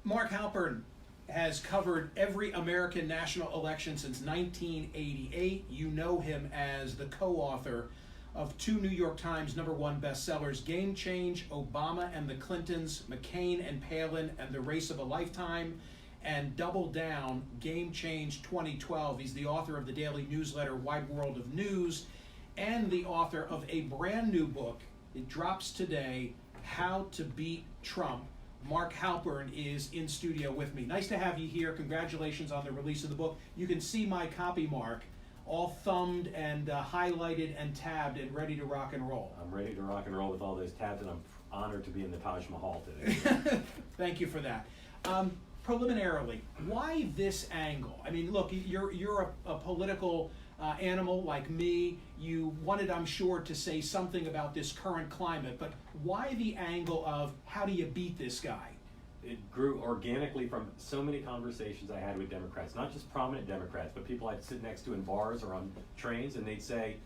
Mark Halperin has covered every American national election since 1988. You know him as the co-author of two New York Times #1 bestsellers, Game Change, Obama and the Clintons, McCain and Palin and the Race of a Lifetime, and Double Down, Game Change 2012. He's the author of the daily newsletter Wide World of News and the author of a brand new book. It drops today, How to Beat Trump. Mark Halperin is in studio with me. Nice to have you here. Congratulations on the release of the book. You can see my copy, Mark, all thumbed and highlighted and tabbed and ready to rock and roll. I'm ready to rock and roll with all those tabs, and I'm honored to be in the Taj Mahal today. Thank you for that. Preliminarily, why this angle? I mean, look, you're a political animal like me. You wanted, I'm sure, to say something about this current climate, but why the angle of how do you beat this guy? It grew organically from so many conversations I had with Democrats, not just prominent Democrats, but people I'd sit next to in bars or on trains, and they'd say,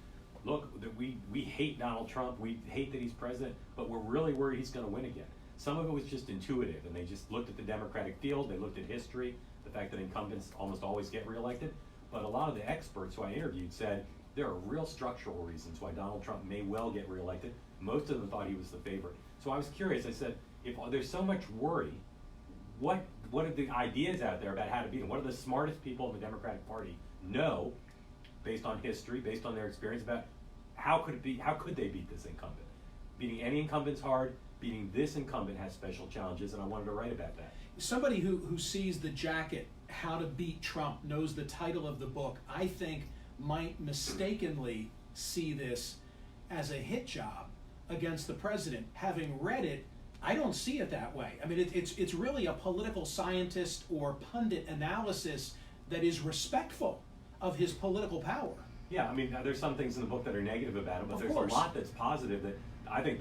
look, we hate Donald Trump, we hate that he's president, but we're really worried he's going to win again. Some of it was just intuitive, and they just looked at the Democratic field, they looked at history, the fact that incumbents almost always get reelected. But a lot of the experts who I interviewed said there are real structural reasons why Donald Trump may well get reelected. Most of them thought he was the favorite. So I was curious. I said, if there's so much worry, what are the ideas out there about how to beat him? What are the smartest people in the Democratic Party know, based on history, based on their experience, about how could they beat this incumbent? Beating any incumbent's hard. Beating this incumbent has special challenges, and I wanted to write about that. Somebody who sees the jacket, How to Beat Trump, knows the title of the book, I think might mistakenly see this as a hit job against the president. Having read it, I don't see it that way. I mean, it's really a political scientist or pundit analysis that is respectful of his political power. Yeah, I mean, there's some things in the book that are negative about him, but there's a lot that's positive. That I think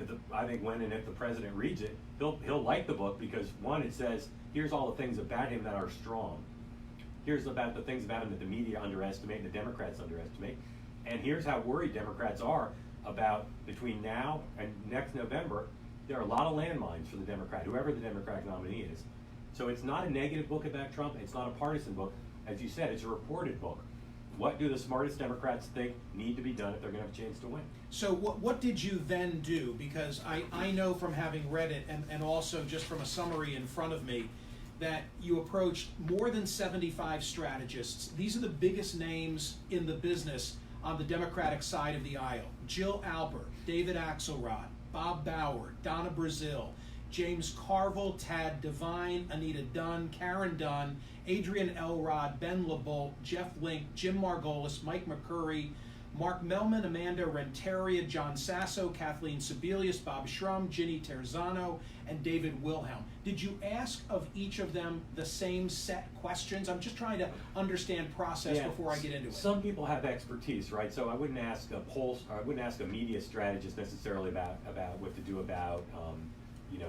when and if the president reads it, he'll like the book, because one, it says here's all the things about him that are strong. Here's about the things about him that the media underestimate and the Democrats underestimate, and here's how worried Democrats are about between now and next November. There are a lot of landmines for the Democrat, whoever the Democratic nominee is. So it's not a negative book about Trump. It's not a partisan book. As you said, it's a reported book. What do the smartest Democrats think need to be done if they're going to have a chance to win? So what did you then do? Because I know from having read it and also just from a summary in front of me that you approached more than 75 strategists. These are the biggest names in the business on the Democratic side of the aisle. Jill Albert, David Axelrod, Bob Bauer, Donna Brazil, James Carville, Tad Devine, Anita Dunn, Karen Dunn, Adrian Elrod, Ben LeBolt, Jeff Link, Jim Margolis, Mike McCurry, Mark Mellman, Amanda Renteria, John Sasso, Kathleen Sebelius, Bob Shrum, Ginny Terzano, and David Wilhelm. Did you ask of each of them the same set questions? I'm just trying to understand process before I get into it. Some people have expertise, right? So I wouldn't ask a media strategist necessarily about what to do about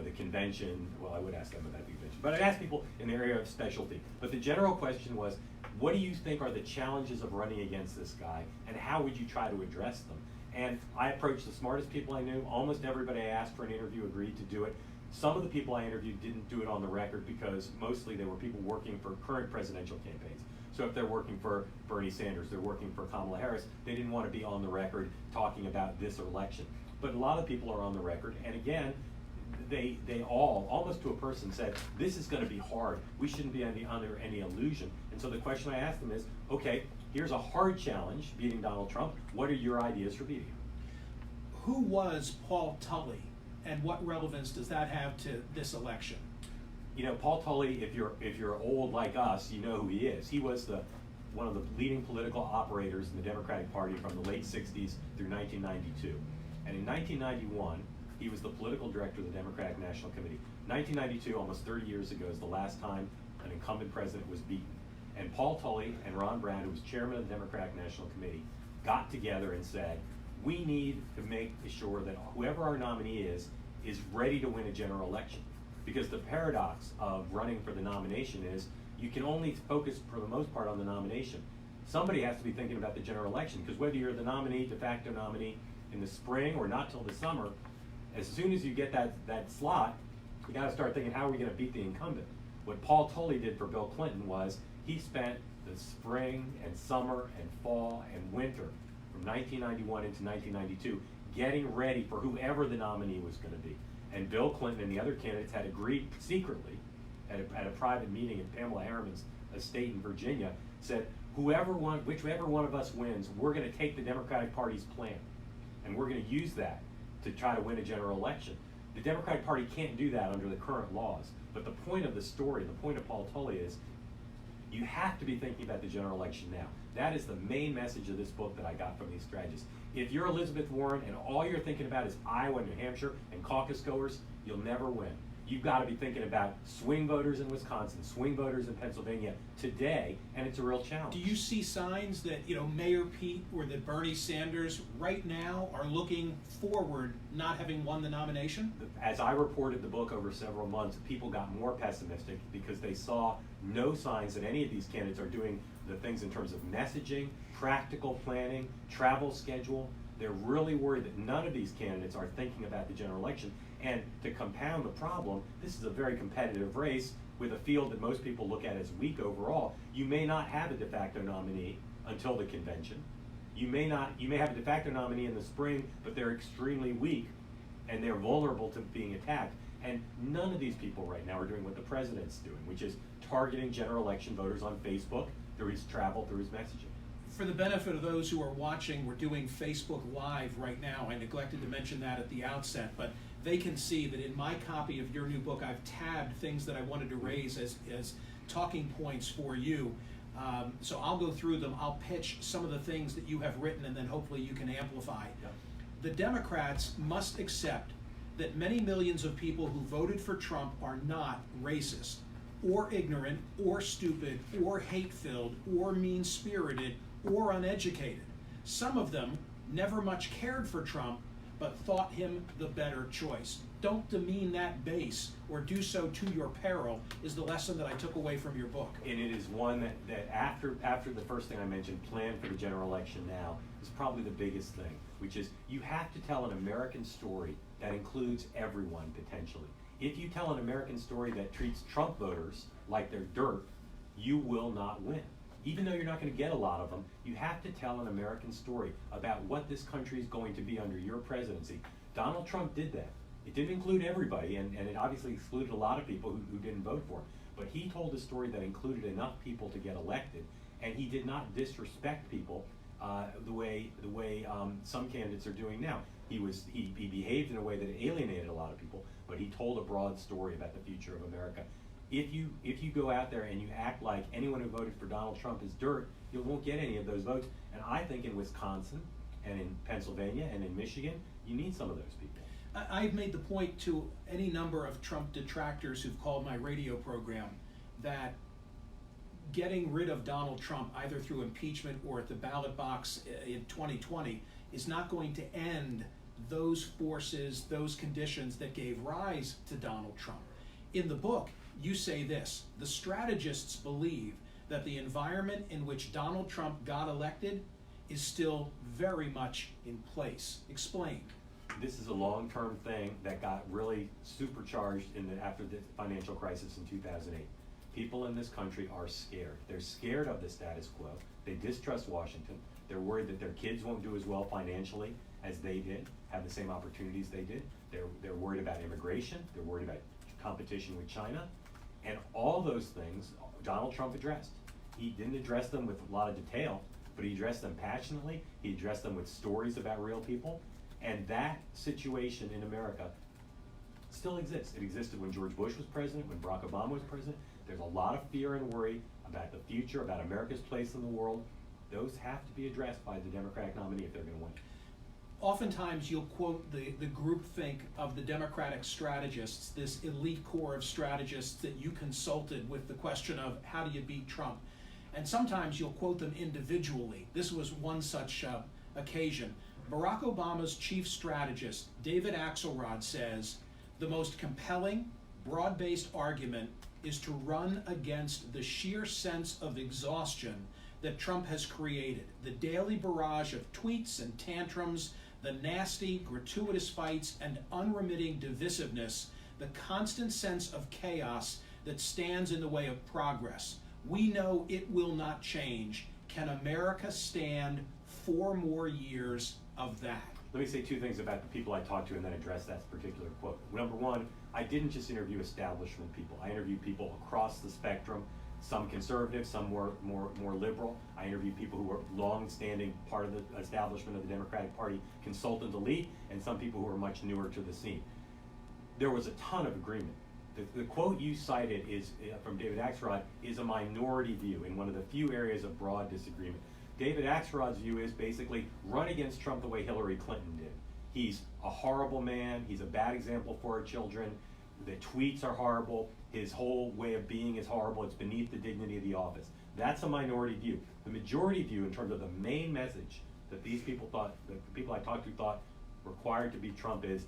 the convention. Well, I would ask them about the convention, but I'd ask people in the area of specialty. But the general question was, what do you think are the challenges of running against this guy, and how would you try to address them? And I approached the smartest people I knew. Almost everybody I asked for an interview agreed to do it. Some of the people I interviewed didn't do it on the record, because mostly they were people working for current presidential campaigns. So if they're working for Bernie Sanders, they're working for Kamala Harris, they didn't want to be on the record talking about this election. But a lot of people are on the record, and again, they all, almost to a person, said, this is going to be hard. We shouldn't be under any illusion. And so the question I asked them is, okay, here's a hard challenge, beating Donald Trump. What are your ideas for beating him? Who was Paul Tully, and what relevance does that have to this election? You know, Paul Tully, if you're old like us, you know who he is. He was one of the leading political operators in the Democratic Party from the late 60s through 1992. And in 1991, he was the political director of the Democratic National Committee. 1992, almost 30 years ago, is the last time an incumbent president was beaten. And Paul Tully and Ron Brown, who was chairman of the Democratic National Committee, got together and said, we need to make sure that whoever our nominee is ready to win a general election. Because the paradox of running for the nomination is you can only focus, for the most part, on the nomination. Somebody has to be thinking about the general election, because whether you're the nominee, de facto nominee, in the spring or not till the summer, as soon as you get that slot, you got to start thinking, how are we going to beat the incumbent? What Paul Tully did for Bill Clinton was he spent the spring and summer and fall and winter from 1991 into 1992 getting ready for whoever the nominee was going to be. And Bill Clinton and the other candidates had agreed secretly at a private meeting at Pamela Harriman's estate in Virginia, said, whichever one of us wins, we're going to take the Democratic Party's plan, and we're going to use that to try to win a general election. The Democratic Party can't do that under the current laws. But the point of the story, the point of Paul Tully is, you have to be thinking about the general election now. That is the main message of this book that I got from these strategists. If you're Elizabeth Warren and all you're thinking about is Iowa, New Hampshire, and caucus goers, you'll never win. You've got to be thinking about swing voters in Wisconsin, swing voters in Pennsylvania today, and it's a real challenge. Do you see signs that, Mayor Pete or that Bernie Sanders right now are looking forward, not having won the nomination? As I reported the book over several months, people got more pessimistic because they saw no signs that any of these candidates are doing the things in terms of messaging, practical planning, travel schedule. They're really worried that none of these candidates are thinking about the general election. And to compound the problem, this is a very competitive race with a field that most people look at as weak overall. You may not have a de facto nominee until the convention. You may have a de facto nominee in the spring, but they're extremely weak and they're vulnerable to being attacked. And none of these people right now are doing what the president's doing, which is targeting general election voters on Facebook through his travel, through his messaging. For the benefit of those who are watching, we're doing Facebook Live right now. I neglected to mention that at the outset, but they can see that in my copy of your new book, I've tabbed things that I wanted to raise as talking points for you. So I'll go through them. I'll pitch some of the things that you have written, and then hopefully you can amplify. Yep. The Democrats must accept that many millions of people who voted for Trump are not racist, or ignorant, or stupid, or hate-filled, or mean-spirited, or uneducated. Some of them never much cared for Trump, but thought him the better choice. Don't demean that base or do so to your peril is the lesson that I took away from your book. And it is one that after the first thing I mentioned, plan for the general election now, is probably the biggest thing, which is you have to tell an American story that includes everyone potentially. If you tell an American story that treats Trump voters like they're dirt, you will not win. Even though you're not going to get a lot of them, you have to tell an American story about what this country is going to be under your presidency. Donald Trump did that. It didn't include everybody, and it obviously excluded a lot of people who didn't vote for him. But he told a story that included enough people to get elected, and he did not disrespect people the way some candidates are doing now. He behaved in a way that alienated a lot of people, but he told a broad story about the future of America. If you go out there and you act like anyone who voted for Donald Trump is dirt, you won't get any of those votes. And I think in Wisconsin and in Pennsylvania and in Michigan, you need some of those people. I've made the point to any number of Trump detractors who've called my radio program that getting rid of Donald Trump, either through impeachment or at the ballot box in 2020, is not going to end those forces, those conditions that gave rise to Donald Trump. In the book, you say this: the strategists believe that the environment in which Donald Trump got elected is still very much in place. Explain. This is a long-term thing that got really supercharged after the financial crisis in 2008. People in this country are scared. They're scared of the status quo. They distrust Washington. They're worried that their kids won't do as well financially as they did, have the same opportunities they did. They're worried about immigration. They're worried about competition with China. And all those things Donald Trump addressed. He didn't address them with a lot of detail, but he addressed them passionately. He addressed them with stories about real people. And that situation in America still exists. It existed when George Bush was president, when Barack Obama was president. There's a lot of fear and worry about the future, about America's place in the world. Those have to be addressed by the Democratic nominee if they're going to win. Oftentimes you'll quote the groupthink of the Democratic strategists, this elite core of strategists that you consulted with the question of how do you beat Trump. And sometimes you'll quote them individually. This was one such occasion. Barack Obama's chief strategist, David Axelrod, says, the most compelling, broad-based argument is to run against the sheer sense of exhaustion that Trump has created, the daily barrage of tweets and tantrums, the nasty, gratuitous fights and unremitting divisiveness, the constant sense of chaos that stands in the way of progress. We know it will not change. Can America stand 4 more years of that? Let me say 2 things about the people I talked to and then address that particular quote. Number one, I didn't just interview establishment people. I interviewed people across the spectrum, some conservative, some more liberal. I interviewed people who were long-standing part of the establishment of the Democratic Party, consultant elite, and some people who were much newer to the scene. There was a ton of agreement. The quote you cited is from David Axelrod is a minority view in one of the few areas of broad disagreement. David Axelrod's view is basically run against Trump the way Hillary Clinton did. He's a horrible man. He's a bad example for our children. The tweets are horrible. His whole way of being is horrible. It's beneath the dignity of the office. That's a minority view. The majority view, in terms of the main message that these people thought, the people I talked to thought required to be Trump, is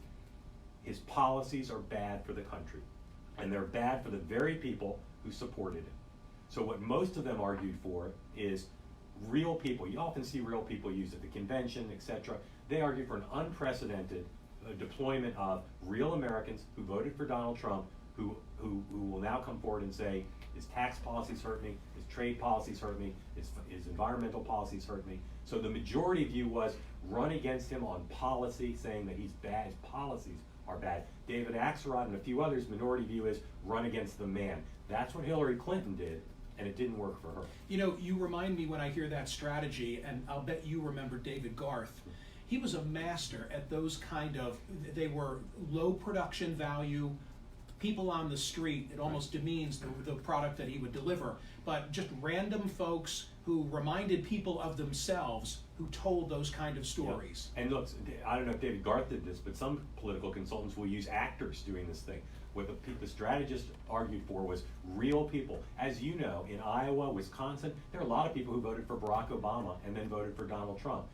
his policies are bad for the country. And they're bad for the very people who supported him. So what most of them argued for is real people. You often see real people used at the convention, etc. They argued for an unprecedented deployment of real Americans who voted for Donald Trump, who will now come forward and say, his tax policies hurt me, his trade policies hurt me, his environmental policies hurt me. So the majority view was run against him on policy, saying that he's bad, his policies are bad. David Axelrod and a few others, minority view is run against the man. That's what Hillary Clinton did, and it didn't work for her. You know, you remind me when I hear that strategy, and I'll bet you remember David Garth. He was a master at those kind of, they were low production value, people on the street. It almost demeans the product that he would deliver, but just random folks who reminded people of themselves, who told those kind of stories. Yeah. And look, I don't know if David Garth did this, but some political consultants will use actors doing this thing. What the strategist argued for was real people. As you know, in Iowa, Wisconsin, there are a lot of people who voted for Barack Obama and then voted for Donald Trump.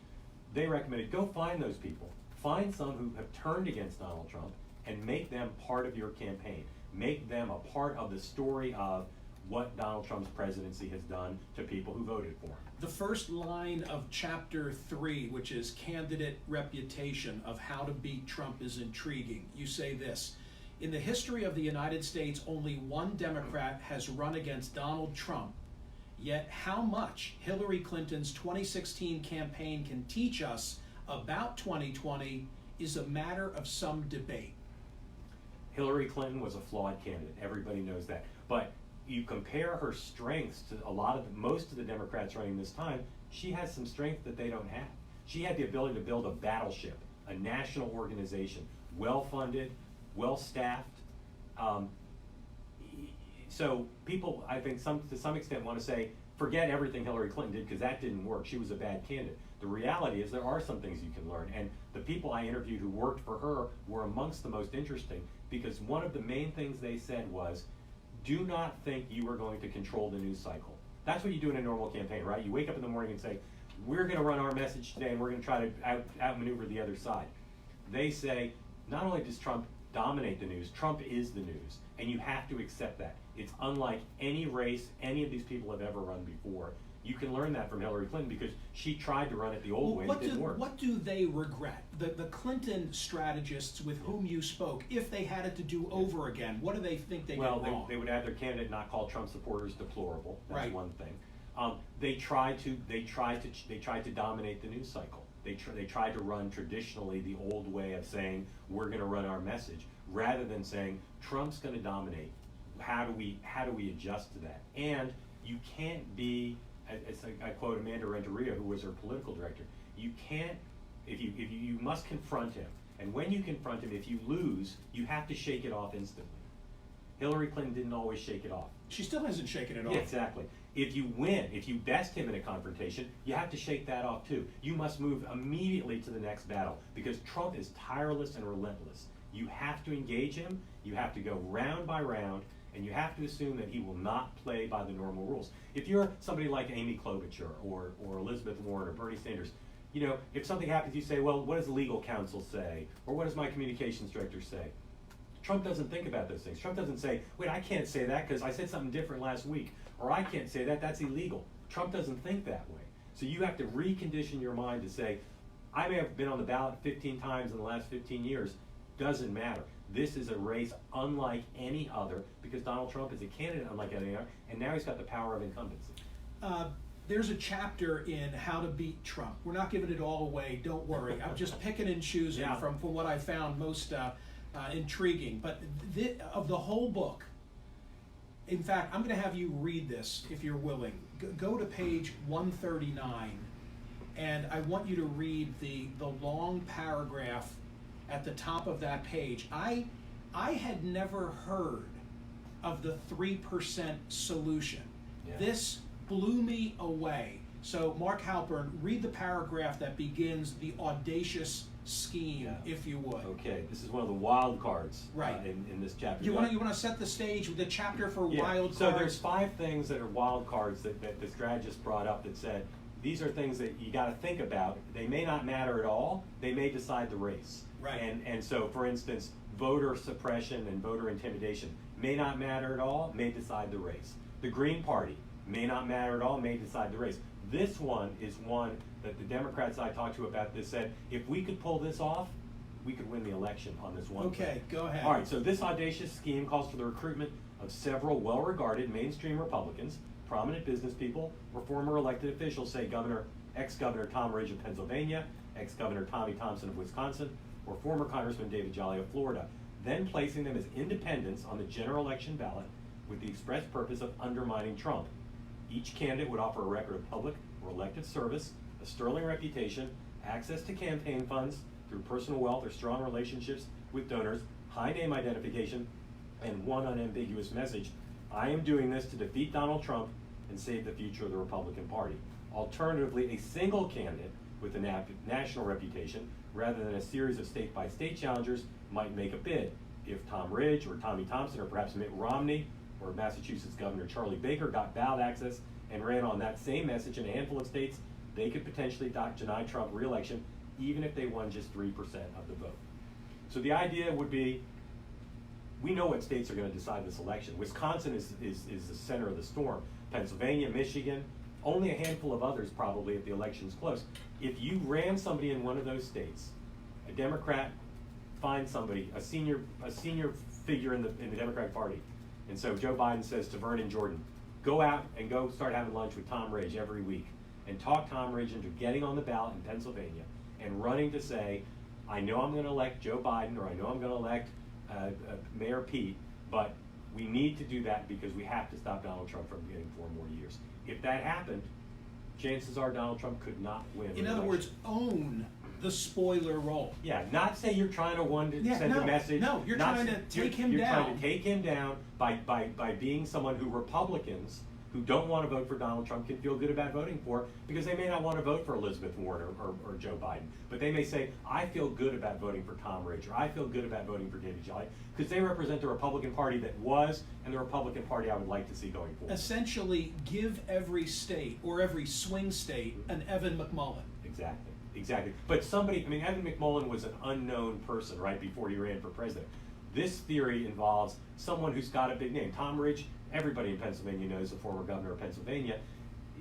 They recommended, go find those people. Find some who have turned against Donald Trump and make them part of your campaign. Make them a part of the story of what Donald Trump's presidency has done to people who voted for him. The first line of chapter 3, which is candidate reputation of how to beat Trump, is intriguing. You say this: in the history of the United States, only one Democrat has run against Donald Trump. Yet how much Hillary Clinton's 2016 campaign can teach us about 2020 is a matter of some debate. Hillary Clinton was a flawed candidate. Everybody knows that. But you compare her strengths to most of the Democrats running this time, she has some strength that they don't have. She had the ability to build a battleship, a national organization, well-funded, well-staffed. So people, I think, to some extent want to say, forget everything Hillary Clinton did because that didn't work. She was a bad candidate. The reality is there are some things you can learn. And the people I interviewed who worked for her were amongst the most interesting, because one of the main things they said was, do not think you are going to control the news cycle. That's what you do in a normal campaign, right? You wake up in the morning and say, we're going to run our message today and we're going to try to outmaneuver the other side. They say, not only does Trump dominate the news, Trump is the news. And you have to accept that. It's unlike any race any of these people have ever run before. You can learn that from Hillary Clinton because she tried to run it the old way and it didn't work. What do they regret? The Clinton strategists with whom you spoke, if they had it to do over again, what do they think they did wrong? Well, they would have their candidate not call Trump supporters deplorable. That's right. One thing. They tried to dominate the news cycle. They tried to run traditionally the old way of saying we're going to run our message, rather than saying Trump's going to dominate. How do we adjust to that? And you can't be, as I quote Amanda Renteria, who was her political director. You can't, if you must confront him, and when you confront him, if you lose, you have to shake it off instantly. Hillary Clinton didn't always shake it off. She still hasn't shaken it off. Yeah, exactly. If you win, if you best him in a confrontation, you have to shake that off too. You must move immediately to the next battle, because Trump is tireless and relentless. You have to engage him, you have to go round by round, and you have to assume that he will not play by the normal rules. If you're somebody like Amy Klobuchar or Elizabeth Warren or Bernie Sanders, you know, if something happens, you say, well, what does the legal counsel say? Or what does my communications director say? Trump doesn't think about those things. Trump doesn't say, wait, I can't say that because I said something different last week. Or I can't say that, that's illegal. Trump doesn't think that way. So you have to recondition your mind to say, I may have been on the ballot 15 times in the last 15 years. Doesn't matter. This is a race unlike any other because Donald Trump is a candidate unlike any other, and now he's got the power of incumbency. There's a chapter in How to Beat Trump. We're not giving it all away, don't worry. I'm just picking and choosing from what I found most intriguing. But of the whole book, in fact, I'm going to have you read this if you're willing. Go to page 139, and I want you to read the long paragraph at the top of that page. I had never heard of the 3% solution. Yeah. This blew me away. So Mark Halperin, read the paragraph that begins the audacious scheme, if you would. Okay, this is one of the wild cards in this chapter. You want to set the stage with the chapter for wild cards? So there's 5 things that are wild cards that the strategist brought up that said, these are things that you got to think about. They may not matter at all. They may decide the race. Right. And so, for instance, voter suppression and voter intimidation may not matter at all, may decide the race. The Green Party may not matter at all, may decide the race. This one is one that the Democrats I talked to about this said, if we could pull this off, we could win the election on this one thing. Okay, go ahead. All right, so this audacious scheme calls for the recruitment of several well-regarded mainstream Republicans, prominent business people, or former elected officials, say ex-Governor Tom Ridge of Pennsylvania, ex-Governor Tommy Thompson of Wisconsin, or former Congressman David Jolly of Florida, then placing them as independents on the general election ballot with the express purpose of undermining Trump. Each candidate would offer a record of public or elective service, a sterling reputation, access to campaign funds through personal wealth or strong relationships with donors, high name identification, and one unambiguous message: I am doing this to defeat Donald Trump and save the future of the Republican Party. Alternatively, a single candidate with a national reputation, rather than a series of state-by-state challengers, might make a bid. If Tom Ridge or Tommy Thompson or perhaps Mitt Romney or Massachusetts Governor Charlie Baker got ballot access and ran on that same message in a handful of states, they could potentially deny Trump re-election even if they won just 3% of the vote. So the idea would be, we know what states are going to decide this election. Wisconsin is the center of the storm. Pennsylvania, Michigan, only a handful of others probably if the election's close. If you ran somebody in one of those states, a Democrat finds somebody, a senior figure in the Democratic Party, and so Joe Biden says to Vernon Jordan, go out and go start having lunch with Tom Ridge every week and talk Tom Ridge into getting on the ballot in Pennsylvania and running to say, I know I'm going to elect Joe Biden, or I know I'm going to elect Mayor Pete, but we need to do that because we have to stop Donald Trump from getting 4 more years. If that happened, chances are Donald Trump could not win. In other words, own the spoiler role. Yeah, not say you're trying to send a message. No, you're trying to take him down. You're trying to take him down by being someone who Republicans who don't want to vote for Donald Trump can feel good about voting for, because they may not want to vote for Elizabeth Warren or Joe Biden, but they may say, I feel good about voting for Tom Ridge, or I feel good about voting for David Jolly, because they represent the Republican Party that was and the Republican Party I would like to see going forward. Essentially, give every state or every swing state an Evan McMullin. Exactly. But somebody, I mean, Evan McMullin was an unknown person right before he ran for president. This theory involves someone who's got a big name. Tom Ridge, everybody in Pennsylvania knows, the former governor of Pennsylvania.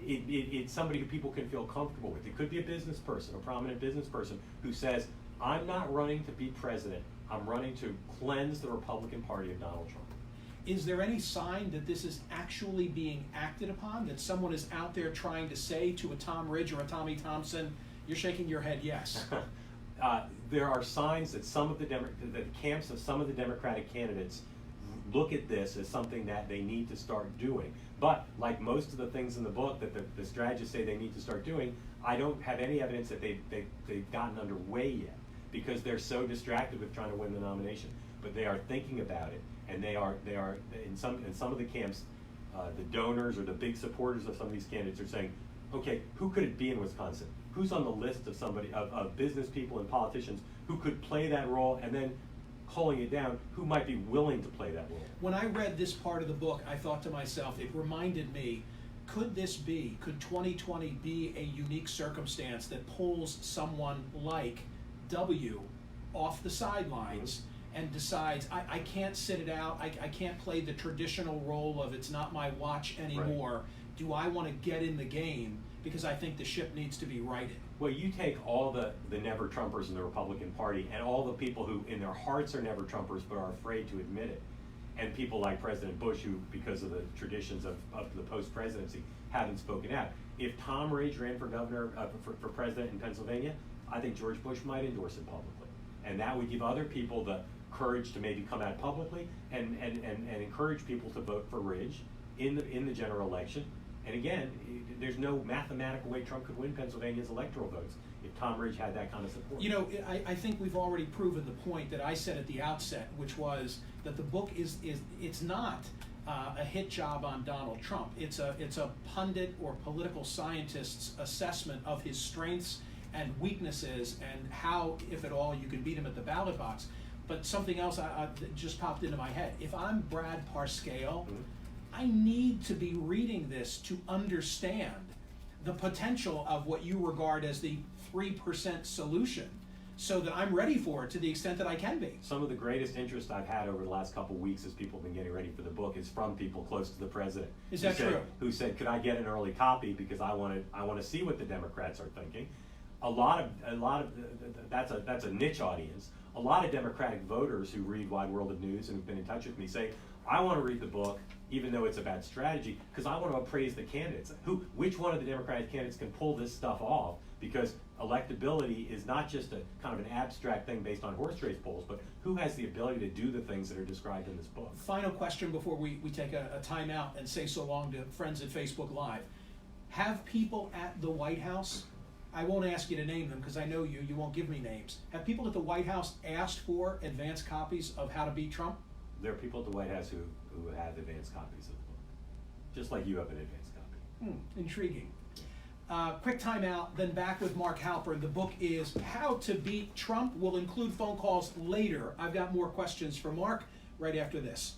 It's somebody who people can feel comfortable with. It could be a business person, a prominent business person, who says, I'm not running to be president. I'm running to cleanse the Republican Party of Donald Trump. Is there any sign that this is actually being acted upon, that someone is out there trying to say to a Tom Ridge or a Tommy Thompson, you're shaking your head yes? There are signs that the camps of some of the Democratic candidates look at this as something that they need to start doing. But like most of the things in the book that the strategists say they need to start doing, I don't have any evidence that they've gotten underway yet, because they're so distracted with trying to win the nomination. But they are thinking about it, and they are in some of the camps, the donors or the big supporters of some of these candidates are saying, okay, who could it be in Wisconsin? Who's on the list of somebody, of business people and politicians who could play that role, and then culling it down, who might be willing to play that role? When I read this part of the book, I thought to myself, it reminded me, could 2020 be a unique circumstance that pulls someone like W off the sidelines and decides, I can't sit it out, I can't play the traditional role of it's not my watch anymore. Right. Do I want to get in the game? because I think the ship needs to be righted. Well, you take all the never Trumpers in the Republican Party and all the people who in their hearts are never Trumpers but are afraid to admit it, and people like President Bush who, because of the traditions of the post-presidency, haven't spoken out. If Tom Ridge ran for governor, for president in Pennsylvania, I think George Bush might endorse it publicly. And that would give other people the courage to maybe come out publicly and encourage people to vote for Ridge in the general election. And again, there's no mathematical way Trump could win Pennsylvania's electoral votes if Tom Ridge had that kind of support. You know, I think we've already proven the point that I said at the outset, which was that the book it's not a hit job on Donald Trump. It's a pundit or political scientist's assessment of his strengths and weaknesses and how, if at all, you can beat him at the ballot box. But something else that just popped into my head. If I'm Brad Parscale, I need to be reading this to understand the potential of what you regard as the 3% solution, so that I'm ready for it to the extent that I can be. Some of the greatest interest I've had over the last couple of weeks as people have been getting ready for the book is from people close to the president. Is that true? Who said, could I get an early copy because I want to see what the Democrats are thinking. A lot of that's a niche audience. A lot of Democratic voters who read Wide World of News and have been in touch with me say, I want to read the book even though it's about strategy, because I want to appraise the candidates. Which one of the Democratic candidates can pull this stuff off? Because electability is not just a kind of an abstract thing based on horse race polls, but who has the ability to do the things that are described in this book? Final question before we take a time out and say so long to friends at Facebook Live. Have people at the White House, I won't ask you to name them because I know you won't give me names. Have people at the White House asked for advance copies of How to Beat Trump? There are people at the White House who have advance copies of the book, just like you have an advance copy. Intriguing. Quick time out, then back with Mark Halperin. The book is How to Beat Trump. We'll include phone calls later. I've got more questions for Mark right after this.